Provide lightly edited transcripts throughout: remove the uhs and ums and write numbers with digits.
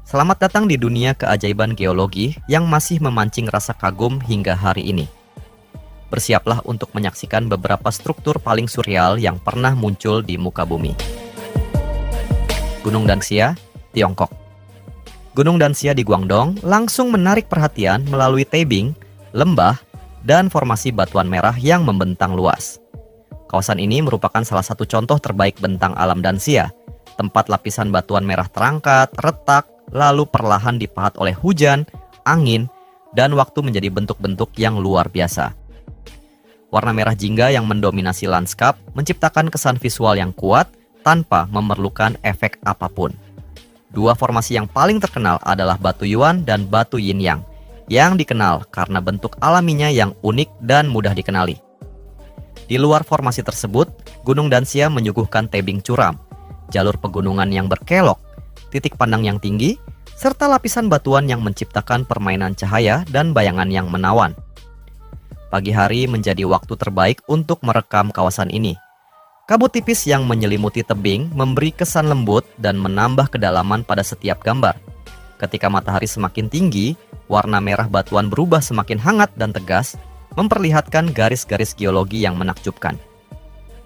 Selamat datang di dunia keajaiban geologi yang masih memancing rasa kagum hingga hari ini. Bersiaplah untuk menyaksikan beberapa struktur paling surreal yang pernah muncul di muka bumi. Gunung Danxia, Tiongkok. Gunung Danxia di Guangdong langsung menarik perhatian melalui tebing, lembah, dan formasi batuan merah yang membentang luas. Kawasan ini merupakan salah satu contoh terbaik bentang alam Danxia, tempat lapisan batuan merah terangkat, retak, lalu perlahan dipahat oleh hujan, angin, dan waktu menjadi bentuk-bentuk yang luar biasa. Warna merah jingga yang mendominasi lanskap menciptakan kesan visual yang kuat tanpa memerlukan efek apapun. Dua formasi yang paling terkenal adalah Batu Yuan dan Batu Yinyang, yang dikenal karena bentuk alaminya yang unik dan mudah dikenali. Di luar formasi tersebut, Gunung Danxia menyuguhkan tebing curam, jalur pegunungan yang berkelok, titik pandang yang tinggi, serta lapisan batuan yang menciptakan permainan cahaya dan bayangan yang menawan. Pagi hari menjadi waktu terbaik untuk merekam kawasan ini. Kabut tipis yang menyelimuti tebing memberi kesan lembut dan menambah kedalaman pada setiap gambar. Ketika matahari semakin tinggi, warna merah batuan berubah semakin hangat dan tegas, memperlihatkan garis-garis geologi yang menakjubkan.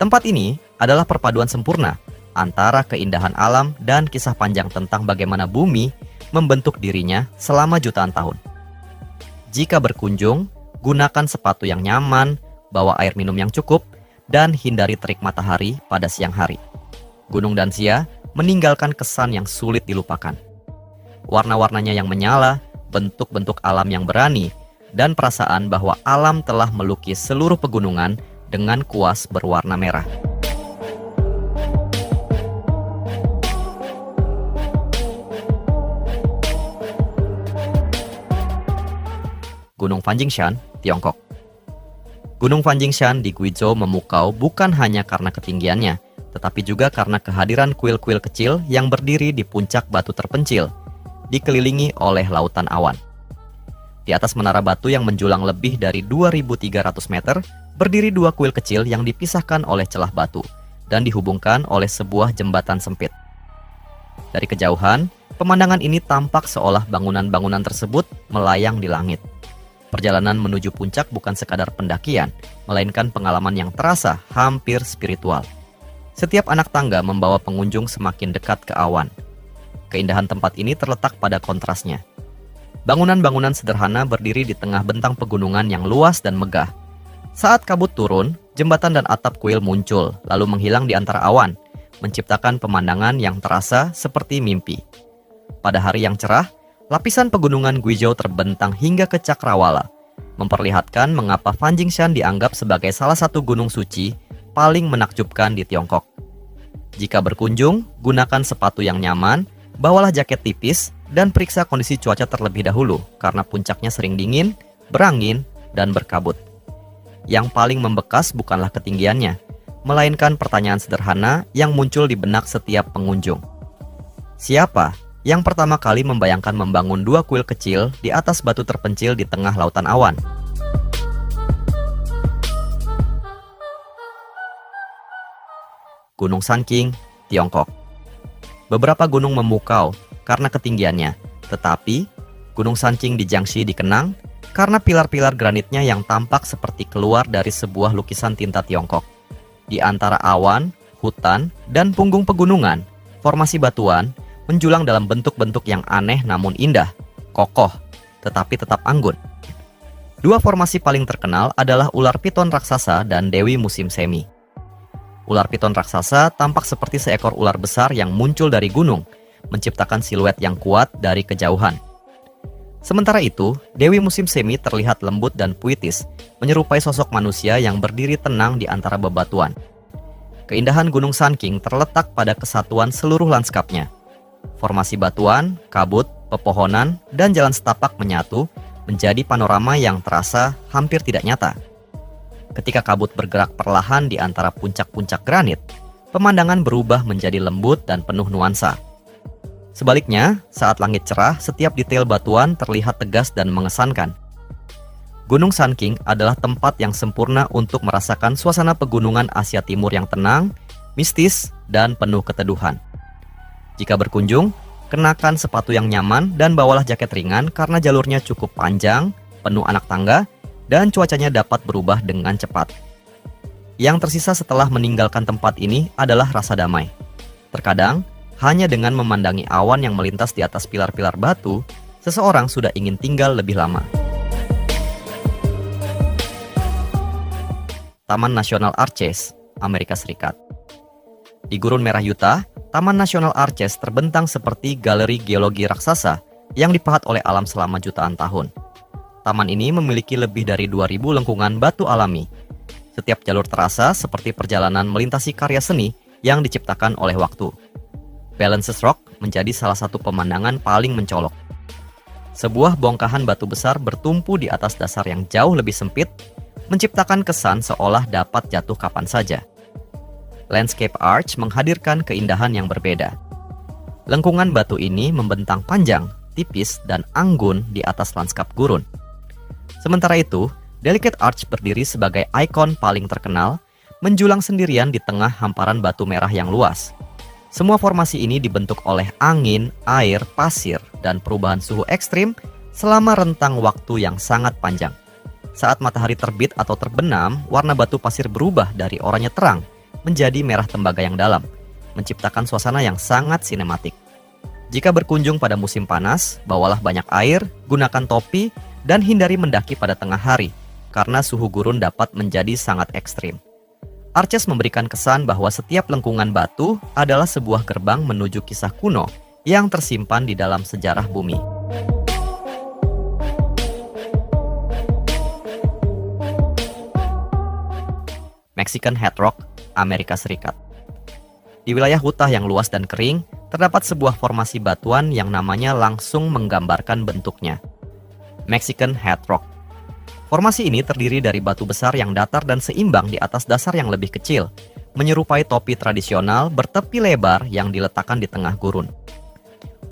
Tempat ini adalah perpaduan sempurna antara keindahan alam dan kisah panjang tentang bagaimana bumi membentuk dirinya selama jutaan tahun. Jika berkunjung, gunakan sepatu yang nyaman, bawa air minum yang cukup, dan hindari terik matahari pada siang hari. Gunung Danxia meninggalkan kesan yang sulit dilupakan. Warna-warnanya yang menyala, bentuk-bentuk alam yang berani, dan perasaan bahwa alam telah melukis seluruh pegunungan dengan kuas berwarna merah. Gunung Fanjingshan, Tiongkok. Gunung Fanjingshan di Guizhou memukau bukan hanya karena ketinggiannya, tetapi juga karena kehadiran kuil-kuil kecil yang berdiri di puncak batu terpencil, dikelilingi oleh lautan awan. Di atas menara batu yang menjulang lebih dari 2.300 meter, berdiri dua kuil kecil yang dipisahkan oleh celah batu dan dihubungkan oleh sebuah jembatan sempit. Dari kejauhan, pemandangan ini tampak seolah bangunan-bangunan tersebut melayang di langit. Perjalanan menuju puncak bukan sekadar pendakian, melainkan pengalaman yang terasa hampir spiritual. Setiap anak tangga membawa pengunjung semakin dekat ke awan. Keindahan tempat ini terletak pada kontrasnya. Bangunan-bangunan sederhana berdiri di tengah bentang pegunungan yang luas dan megah. Saat kabut turun, jembatan dan atap kuil muncul, lalu menghilang di antara awan, menciptakan pemandangan yang terasa seperti mimpi. Pada hari yang cerah, lapisan pegunungan Guizhou terbentang hingga ke Cakrawala, memperlihatkan mengapa Fanjingshan dianggap sebagai salah satu gunung suci paling menakjubkan di Tiongkok. Jika berkunjung, gunakan sepatu yang nyaman, bawalah jaket tipis, dan periksa kondisi cuaca terlebih dahulu karena puncaknya sering dingin, berangin, dan berkabut. Yang paling membekas bukanlah ketinggiannya, melainkan pertanyaan sederhana yang muncul di benak setiap pengunjung. Siapa yang pertama kali membayangkan membangun dua kuil kecil di atas batu terpencil di tengah lautan awan? Gunung Sanqing, Tiongkok. Beberapa gunung memukau karena ketinggiannya, tetapi Gunung Sanqing di Jiangxi dikenang karena pilar-pilar granitnya yang tampak seperti keluar dari sebuah lukisan tinta Tiongkok. Di antara awan, hutan, dan punggung pegunungan, formasi batuan menjulang dalam bentuk-bentuk yang aneh namun indah, kokoh, tetapi tetap anggun. Dua formasi paling terkenal adalah ular piton raksasa dan Dewi Musim Semi. Ular piton raksasa tampak seperti seekor ular besar yang muncul dari gunung, menciptakan siluet yang kuat dari kejauhan. Sementara itu, Dewi Musim Semi terlihat lembut dan puitis, menyerupai sosok manusia yang berdiri tenang di antara bebatuan. Keindahan Gunung Sanqing terletak pada kesatuan seluruh lanskapnya. Formasi batuan, kabut, pepohonan, dan jalan setapak menyatu menjadi panorama yang terasa hampir tidak nyata. Ketika kabut bergerak perlahan di antara puncak-puncak granit, pemandangan berubah menjadi lembut dan penuh nuansa. Sebaliknya, saat langit cerah, setiap detail batuan terlihat tegas dan mengesankan. Gunung Sanqing adalah tempat yang sempurna untuk merasakan suasana pegunungan Asia Timur yang tenang, mistis, dan penuh keteduhan. Jika berkunjung, Kenakan sepatu yang nyaman dan bawalah jaket ringan karena jalurnya cukup panjang, penuh anak tangga, dan cuacanya dapat berubah dengan cepat. Yang tersisa setelah meninggalkan tempat ini adalah rasa damai. Terkadang, hanya dengan memandangi awan yang melintas di atas pilar-pilar batu, seseorang sudah ingin tinggal lebih lama. Taman Nasional Arches, Amerika Serikat. Di Gurun Merah Utah, Taman Nasional Arches terbentang seperti galeri geologi raksasa yang dipahat oleh alam selama jutaan tahun. Taman ini memiliki lebih dari 2.000 lengkungan batu alami. Setiap jalur terasa seperti perjalanan melintasi karya seni yang diciptakan oleh waktu. Balances Rock menjadi salah satu pemandangan paling mencolok. Sebuah bongkahan batu besar bertumpu di atas dasar yang jauh lebih sempit, menciptakan kesan seolah dapat jatuh kapan saja. Landscape Arch menghadirkan keindahan yang berbeda. Lengkungan batu ini membentang panjang, tipis, dan anggun di atas lanskap gurun. Sementara itu, Delicate Arch berdiri sebagai ikon paling terkenal, menjulang sendirian di tengah hamparan batu merah yang luas. Semua formasi ini dibentuk oleh angin, air, pasir, dan perubahan suhu ekstrim selama rentang waktu yang sangat panjang. Saat matahari terbit atau terbenam, warna batu pasir berubah dari oranye terang menjadi merah tembaga yang dalam, menciptakan suasana yang sangat sinematik. Jika berkunjung pada musim panas, bawalah banyak air, gunakan topi, dan hindari mendaki pada tengah hari, karena suhu gurun dapat menjadi sangat ekstrim. Arches memberikan kesan bahwa setiap lengkungan batu adalah sebuah gerbang menuju kisah kuno yang tersimpan di dalam sejarah bumi. Mexican Head Rock, Amerika Serikat. Di wilayah Utah yang luas dan kering, terdapat sebuah formasi batuan yang namanya langsung menggambarkan bentuknya. Mexican Head Rock. Formasi ini terdiri dari batu besar yang datar dan seimbang di atas dasar yang lebih kecil, menyerupai topi tradisional bertepi lebar yang diletakkan di tengah gurun.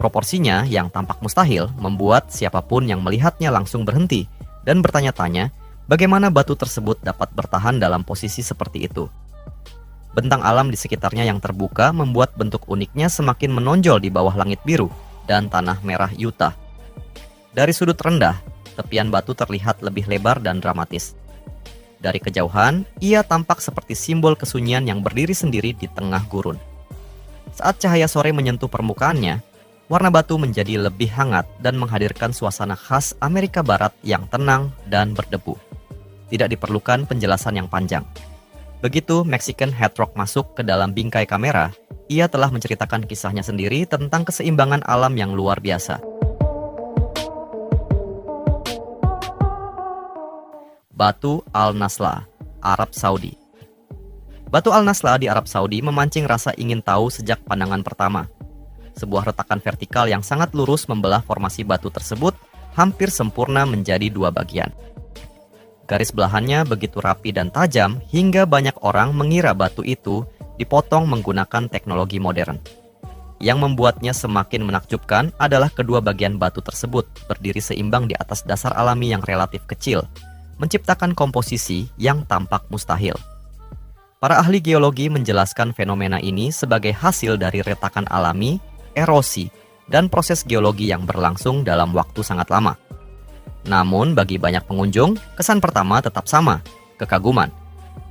Proporsinya yang tampak mustahil membuat siapapun yang melihatnya langsung berhenti dan bertanya-tanya bagaimana batu tersebut dapat bertahan dalam posisi seperti itu. Bentang alam di sekitarnya yang terbuka membuat bentuk uniknya semakin menonjol di bawah langit biru dan tanah merah Utah. Dari sudut rendah, tepian batu terlihat lebih lebar dan dramatis. Dari kejauhan, ia tampak seperti simbol kesunyian yang berdiri sendiri di tengah gurun. Saat cahaya sore menyentuh permukaannya, warna batu menjadi lebih hangat dan menghadirkan suasana khas Amerika Barat yang tenang dan berdebu. Tidak diperlukan penjelasan yang panjang. Begitu Mexican Head Rock masuk ke dalam bingkai kamera, ia telah menceritakan kisahnya sendiri tentang keseimbangan alam yang luar biasa. Batu Al-Nasla, Arab Saudi. Batu Al-Nasla di Arab Saudi memancing rasa ingin tahu sejak pandangan pertama. Sebuah retakan vertikal yang sangat lurus membelah formasi batu tersebut hampir sempurna menjadi dua bagian. Garis belahannya begitu rapi dan tajam hingga banyak orang mengira batu itu dipotong menggunakan teknologi modern. Yang membuatnya semakin menakjubkan adalah kedua bagian batu tersebut berdiri seimbang di atas dasar alami yang relatif kecil, menciptakan komposisi yang tampak mustahil. Para ahli geologi menjelaskan fenomena ini sebagai hasil dari retakan alami, erosi, dan proses geologi yang berlangsung dalam waktu sangat lama. Namun bagi banyak pengunjung, kesan pertama tetap sama, kekaguman.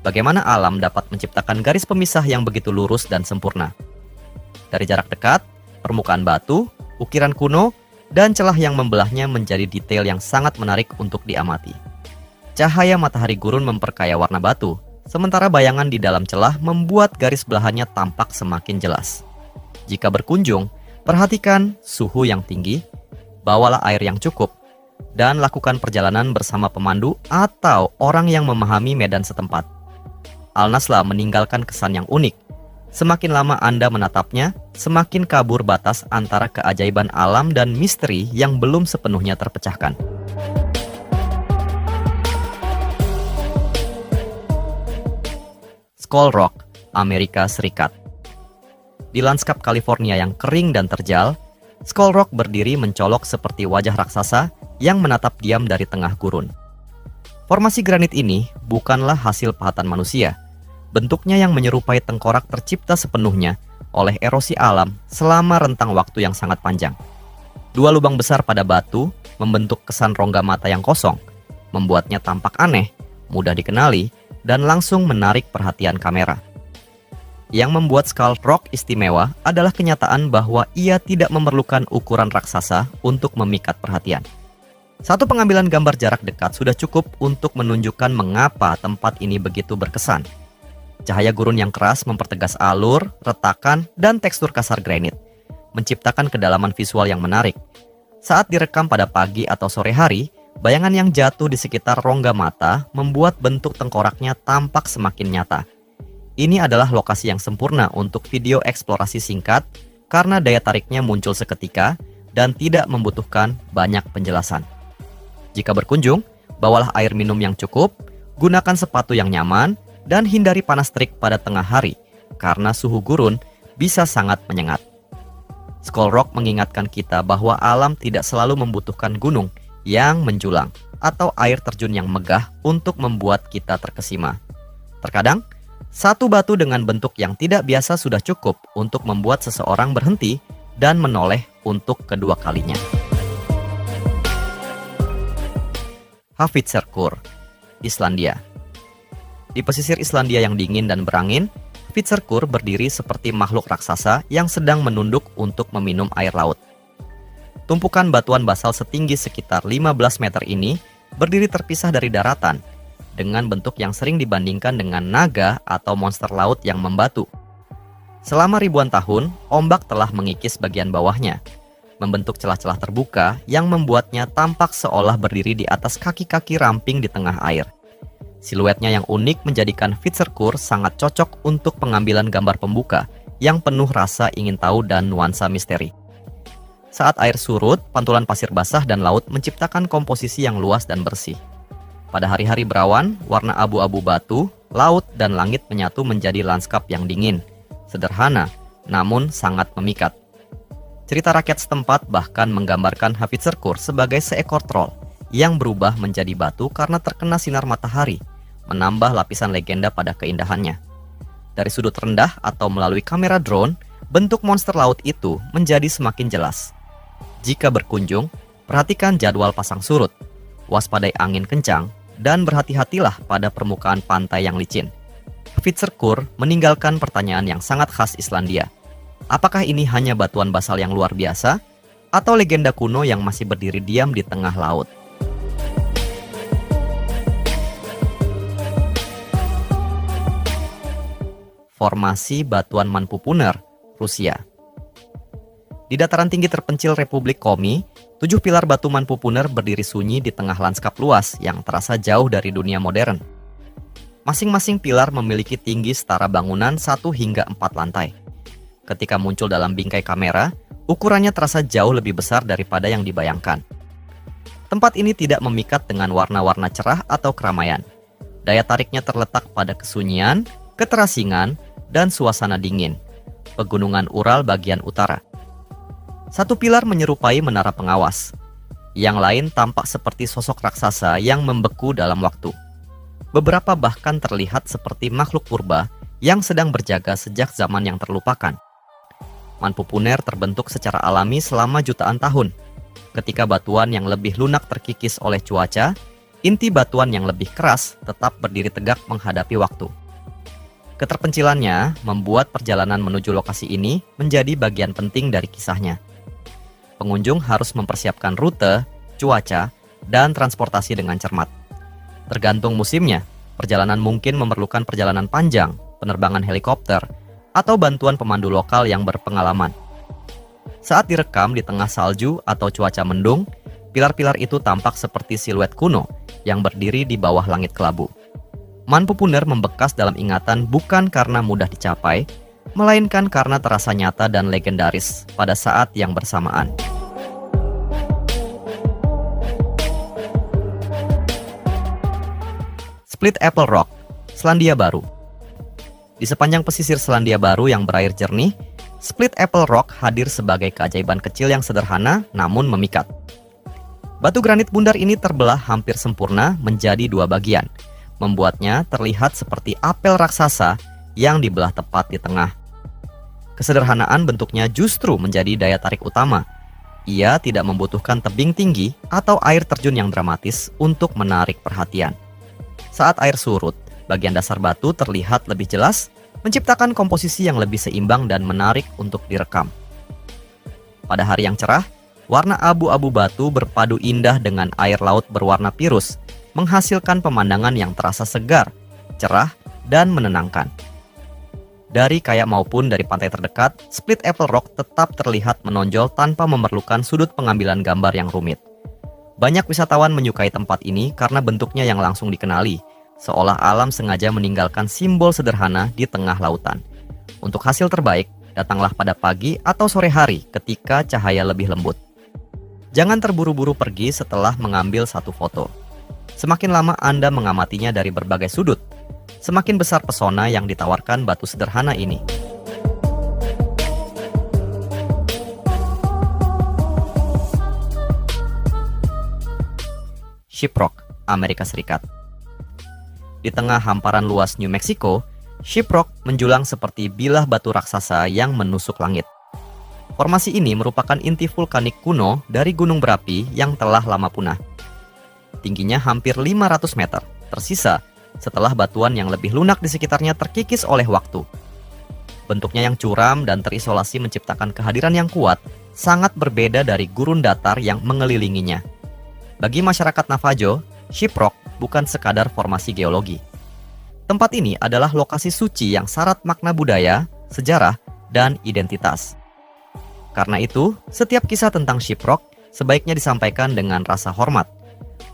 Bagaimana alam dapat menciptakan garis pemisah yang begitu lurus dan sempurna. Dari jarak dekat, permukaan batu, ukiran kuno, dan celah yang membelahnya menjadi detail yang sangat menarik untuk diamati. Cahaya matahari gurun memperkaya warna batu, sementara bayangan di dalam celah membuat garis belahannya tampak semakin jelas. Jika berkunjung, perhatikan suhu yang tinggi, bawalah air yang cukup, dan lakukan perjalanan bersama pemandu atau orang yang memahami medan setempat. Al-Nasla meninggalkan kesan yang unik. Semakin lama Anda menatapnya, semakin kabur batas antara keajaiban alam dan misteri yang belum sepenuhnya terpecahkan. Skull Rock, Amerika Serikat. Di lanskap California yang kering dan terjal, Skull Rock berdiri mencolok seperti wajah raksasa yang menatap diam dari tengah gurun. Formasi granit ini bukanlah hasil pahatan manusia. Bentuknya yang menyerupai tengkorak tercipta sepenuhnya oleh erosi alam selama rentang waktu yang sangat panjang. Dua lubang besar pada batu membentuk kesan rongga mata yang kosong, membuatnya tampak aneh, mudah dikenali, dan langsung menarik perhatian kamera. Yang membuat Skull Rock istimewa adalah kenyataan bahwa ia tidak memerlukan ukuran raksasa untuk memikat perhatian. Satu pengambilan gambar jarak dekat sudah cukup untuk menunjukkan mengapa tempat ini begitu berkesan. Cahaya gurun yang keras mempertegas alur, retakan, dan tekstur kasar granit, menciptakan kedalaman visual yang menarik. Saat direkam pada pagi atau sore hari, bayangan yang jatuh di sekitar rongga mata membuat bentuk tengkoraknya tampak semakin nyata. Ini adalah lokasi yang sempurna untuk video eksplorasi singkat karena daya tariknya muncul seketika dan tidak membutuhkan banyak penjelasan. Jika berkunjung, bawalah air minum yang cukup, gunakan sepatu yang nyaman, dan hindari panas terik pada tengah hari, karena suhu gurun bisa sangat menyengat. Skull Rock mengingatkan kita bahwa alam tidak selalu membutuhkan gunung yang menjulang atau air terjun yang megah untuk membuat kita terkesima. Terkadang, satu batu dengan bentuk yang tidak biasa sudah cukup untuk membuat seseorang berhenti dan menoleh untuk kedua kalinya. Hvitserkur, Islandia. Di pesisir Islandia yang dingin dan berangin, Hvitserkur berdiri seperti makhluk raksasa yang sedang menunduk untuk meminum air laut. Tumpukan batuan basal setinggi sekitar 15 meter ini berdiri terpisah dari daratan, dengan bentuk yang sering dibandingkan dengan naga atau monster laut yang membatu. Selama ribuan tahun, ombak telah mengikis bagian bawahnya, membentuk celah-celah terbuka yang membuatnya tampak seolah berdiri di atas kaki-kaki ramping di tengah air. Siluetnya yang unik menjadikan Hvitserkur sangat cocok untuk pengambilan gambar pembuka yang penuh rasa ingin tahu dan nuansa misteri. Saat air surut, pantulan pasir basah dan laut menciptakan komposisi yang luas dan bersih. Pada hari-hari berawan, warna abu-abu batu, laut, dan langit menyatu menjadi lanskap yang dingin, sederhana, namun sangat memikat. Cerita rakyat setempat bahkan menggambarkan Hvitserkur sebagai seekor troll yang berubah menjadi batu karena terkena sinar matahari, menambah lapisan legenda pada keindahannya. Dari sudut rendah atau melalui kamera drone, bentuk monster laut itu menjadi semakin jelas. Jika berkunjung, perhatikan jadwal pasang surut, waspadai angin kencang, dan berhati-hatilah pada permukaan pantai yang licin. Hvitserkur meninggalkan pertanyaan yang sangat khas Islandia. Apakah ini hanya batuan basal yang luar biasa, atau legenda kuno yang masih berdiri diam di tengah laut? Formasi Batuan Manpupuner, Rusia. Di dataran tinggi terpencil Republik Komi, 7 pilar batu Manpupuner berdiri sunyi di tengah lanskap luas yang terasa jauh dari dunia modern. Masing-masing pilar memiliki tinggi setara bangunan 1 hingga 4 lantai. Ketika muncul dalam bingkai kamera, ukurannya terasa jauh lebih besar daripada yang dibayangkan. Tempat ini tidak memikat dengan warna-warna cerah atau keramaian. Daya tariknya terletak pada kesunyian, keterasingan, dan suasana dingin. Pegunungan Ural bagian utara. Satu pilar menyerupai menara pengawas. Yang lain tampak seperti sosok raksasa yang membeku dalam waktu. Beberapa bahkan terlihat seperti makhluk purba yang sedang berjaga sejak zaman yang terlupakan. Manpupuner terbentuk secara alami selama jutaan tahun. Ketika batuan yang lebih lunak terkikis oleh cuaca, inti batuan yang lebih keras tetap berdiri tegak menghadapi waktu. Keterpencilannya membuat perjalanan menuju lokasi ini menjadi bagian penting dari kisahnya. Pengunjung harus mempersiapkan rute, cuaca, dan transportasi dengan cermat. Tergantung musimnya, perjalanan mungkin memerlukan perjalanan panjang, penerbangan helikopter, atau bantuan pemandu lokal yang berpengalaman. Saat direkam di tengah salju atau cuaca mendung, pilar-pilar itu tampak seperti siluet kuno yang berdiri di bawah langit kelabu. Manpupuner membekas dalam ingatan bukan karena mudah dicapai, melainkan karena terasa nyata dan legendaris pada saat yang bersamaan. Split Apple Rock, Selandia Baru. Di sepanjang pesisir Selandia Baru yang berair jernih, Split Apple Rock hadir sebagai keajaiban kecil yang sederhana namun memikat. Batu granit bundar ini terbelah hampir sempurna menjadi 2 bagian, membuatnya terlihat seperti apel raksasa yang dibelah tepat di tengah. Kesederhanaan bentuknya justru menjadi daya tarik utama. Ia tidak membutuhkan tebing tinggi atau air terjun yang dramatis untuk menarik perhatian. Saat air surut, bagian dasar batu terlihat lebih jelas, menciptakan komposisi yang lebih seimbang dan menarik untuk direkam. Pada hari yang cerah, warna abu-abu batu berpadu indah dengan air laut berwarna pirus, menghasilkan pemandangan yang terasa segar, cerah, dan menenangkan. Dari kayak maupun dari pantai terdekat, Split Apple Rock tetap terlihat menonjol tanpa memerlukan sudut pengambilan gambar yang rumit. Banyak wisatawan menyukai tempat ini karena bentuknya yang langsung dikenali, seolah alam sengaja meninggalkan simbol sederhana di tengah lautan. Untuk hasil terbaik, datanglah pada pagi atau sore hari ketika cahaya lebih lembut. Jangan terburu-buru pergi setelah mengambil satu foto. Semakin lama Anda mengamatinya dari berbagai sudut, semakin besar pesona yang ditawarkan batu sederhana ini. Shiprock, Amerika Serikat. Di tengah hamparan luas New Mexico, Shiprock menjulang seperti bilah batu raksasa yang menusuk langit. Formasi ini merupakan inti vulkanik kuno dari gunung berapi yang telah lama punah. Tingginya hampir 500 meter, tersisa setelah batuan yang lebih lunak di sekitarnya terkikis oleh waktu. Bentuknya yang curam dan terisolasi menciptakan kehadiran yang kuat, sangat berbeda dari gurun datar yang mengelilinginya. Bagi masyarakat Navajo, Shiprock bukan sekadar formasi geologi. Tempat ini adalah lokasi suci yang syarat makna budaya, sejarah, dan identitas. Karena itu, setiap kisah tentang Shiprock sebaiknya disampaikan dengan rasa hormat.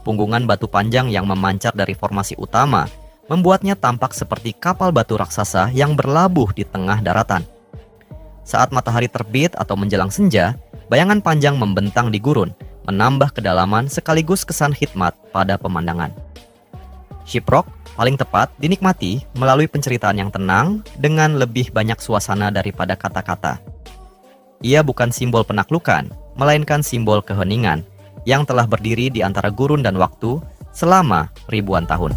Punggungan batu panjang yang memancar dari formasi utama membuatnya tampak seperti kapal batu raksasa yang berlabuh di tengah daratan. Saat matahari terbit atau menjelang senja, bayangan panjang membentang di gurun, menambah kedalaman sekaligus kesan hikmat pada pemandangan. Shiprock paling tepat dinikmati melalui penceritaan yang tenang dengan lebih banyak suasana daripada kata-kata. Ia bukan simbol penaklukan, melainkan simbol keheningan yang telah berdiri di antara gurun dan waktu selama ribuan tahun.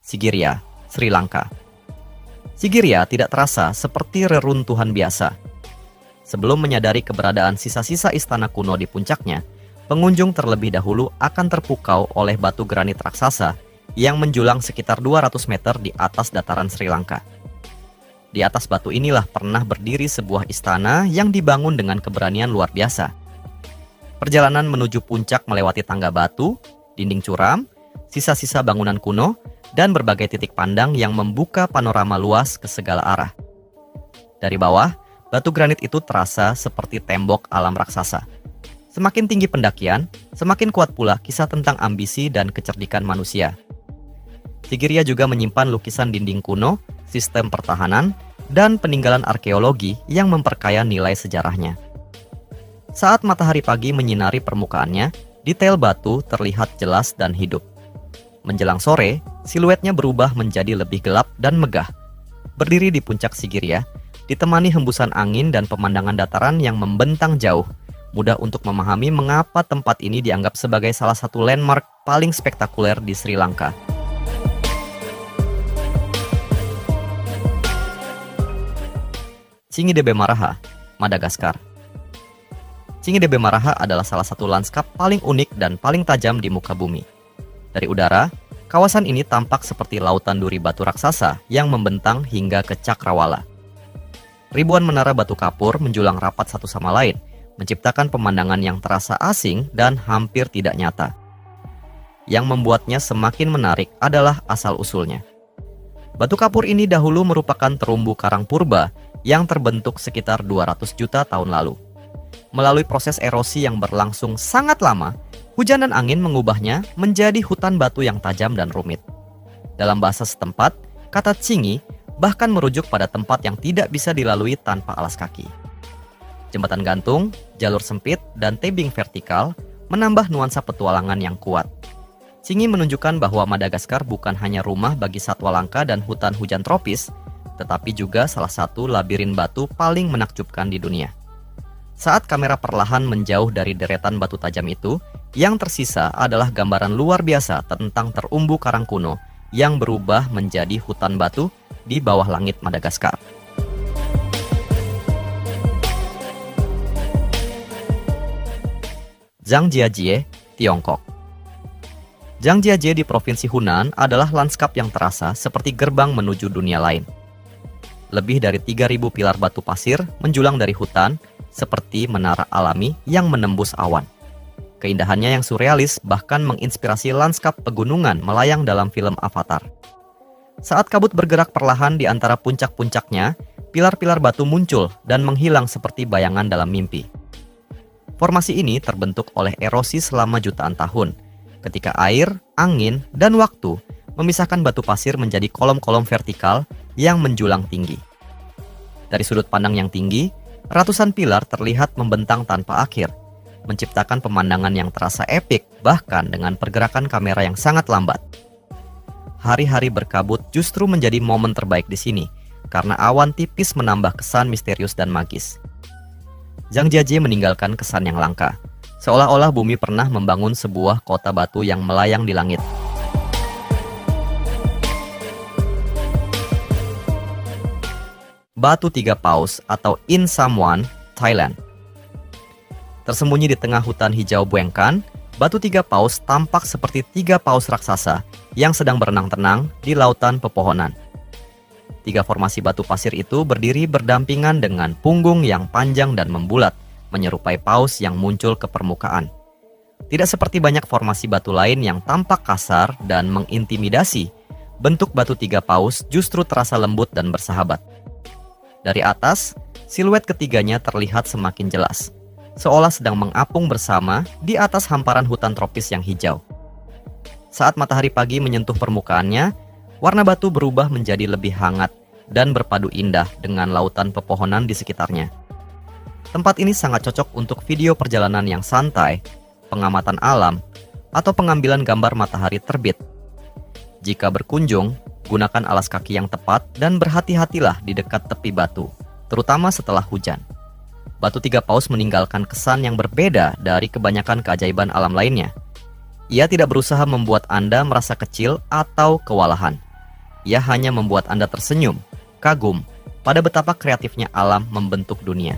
Sigiriya, Sri Lanka. Sigiriya tidak terasa seperti reruntuhan biasa. Sebelum menyadari keberadaan sisa-sisa istana kuno di puncaknya, pengunjung terlebih dahulu akan terpukau oleh batu granit raksasa yang menjulang sekitar 200 meter di atas dataran Sri Lanka. Di atas batu inilah pernah berdiri sebuah istana yang dibangun dengan keberanian luar biasa. Perjalanan menuju puncak melewati tangga batu, dinding curam, sisa-sisa bangunan kuno, dan berbagai titik pandang yang membuka panorama luas ke segala arah. Dari bawah, batu granit itu terasa seperti tembok alam raksasa. Semakin tinggi pendakian, semakin kuat pula kisah tentang ambisi dan kecerdikan manusia. Sigiriya juga menyimpan lukisan dinding kuno, sistem pertahanan, dan peninggalan arkeologi yang memperkaya nilai sejarahnya. Saat matahari pagi menyinari permukaannya, detail batu terlihat jelas dan hidup. Menjelang sore, siluetnya berubah menjadi lebih gelap dan megah. Berdiri di puncak Sigiriya, ditemani hembusan angin dan pemandangan dataran yang membentang jauh, mudah untuk memahami mengapa tempat ini dianggap sebagai salah satu landmark paling spektakuler di Sri Lanka. Tsingy de Bemaraha, Madagaskar. Tsingy de Bemaraha adalah salah satu lanskap paling unik dan paling tajam di muka bumi. Dari udara, kawasan ini tampak seperti lautan duri batu raksasa yang membentang hingga ke Cakrawala. Ribuan menara batu kapur menjulang rapat satu sama lain, menciptakan pemandangan yang terasa asing dan hampir tidak nyata. Yang membuatnya semakin menarik adalah asal-usulnya. Batu kapur ini dahulu merupakan terumbu karang purba yang terbentuk sekitar 200 juta tahun lalu. Melalui proses erosi yang berlangsung sangat lama, hujan dan angin mengubahnya menjadi hutan batu yang tajam dan rumit. Dalam bahasa setempat, kata Tsingy bahkan merujuk pada tempat yang tidak bisa dilalui tanpa alas kaki. Jembatan gantung, jalur sempit, dan tebing vertikal menambah nuansa petualangan yang kuat. Tsingy menunjukkan bahwa Madagaskar bukan hanya rumah bagi satwa langka dan hutan hujan tropis, tetapi juga salah satu labirin batu paling menakjubkan di dunia. Saat kamera perlahan menjauh dari deretan batu tajam itu, Yang tersisa adalah gambaran luar biasa tentang terumbu karang kuno yang berubah menjadi hutan batu di bawah langit Madagaskar. Zhangjiajie, Tiongkok. Zhangjiajie di Provinsi Hunan adalah lanskap yang terasa seperti gerbang menuju dunia lain. Lebih dari 3.000 pilar batu pasir menjulang dari hutan seperti menara alami yang menembus awan. Keindahannya yang surrealis bahkan menginspirasi lanskap pegunungan melayang dalam film Avatar. Saat kabut bergerak perlahan di antara puncak-puncaknya, pilar-pilar batu muncul dan menghilang seperti bayangan dalam mimpi. Formasi ini terbentuk oleh erosi selama jutaan tahun, ketika air, angin, dan waktu memisahkan batu pasir menjadi kolom-kolom vertikal yang menjulang tinggi. Dari sudut pandang yang tinggi, ratusan pilar terlihat membentang tanpa akhir, menciptakan pemandangan yang terasa epik bahkan dengan pergerakan kamera yang sangat lambat. Hari-hari berkabut justru menjadi momen terbaik di sini, karena awan tipis menambah kesan misterius dan magis. Zhangjiajie meninggalkan kesan yang langka, seolah-olah bumi pernah membangun sebuah kota batu yang melayang di langit. Batu Tiga Paus atau In Sam Wan, Thailand. Tersembunyi di tengah hutan hijau Buangkan, Batu Tiga Paus tampak seperti 3 paus raksasa yang sedang berenang tenang di lautan pepohonan. 3 formasi batu pasir itu berdiri berdampingan dengan punggung yang panjang dan membulat, menyerupai paus yang muncul ke permukaan. Tidak seperti banyak formasi batu lain yang tampak kasar dan mengintimidasi, bentuk Batu Tiga Paus justru terasa lembut dan bersahabat. Dari atas, siluet ketiganya terlihat semakin jelas, seolah sedang mengapung bersama di atas hamparan hutan tropis yang hijau. Saat matahari pagi menyentuh permukaannya, warna batu berubah menjadi lebih hangat dan berpadu indah dengan lautan pepohonan di sekitarnya. Tempat ini sangat cocok untuk video perjalanan yang santai, pengamatan alam, atau pengambilan gambar matahari terbit. Jika berkunjung, gunakan alas kaki yang tepat dan berhati-hatilah di dekat tepi batu, terutama setelah hujan. Batu Tiga Paus meninggalkan kesan yang berbeda dari kebanyakan keajaiban alam lainnya. Ia tidak berusaha membuat Anda merasa kecil atau kewalahan. Ia hanya membuat Anda tersenyum, kagum, pada betapa kreatifnya alam membentuk dunia.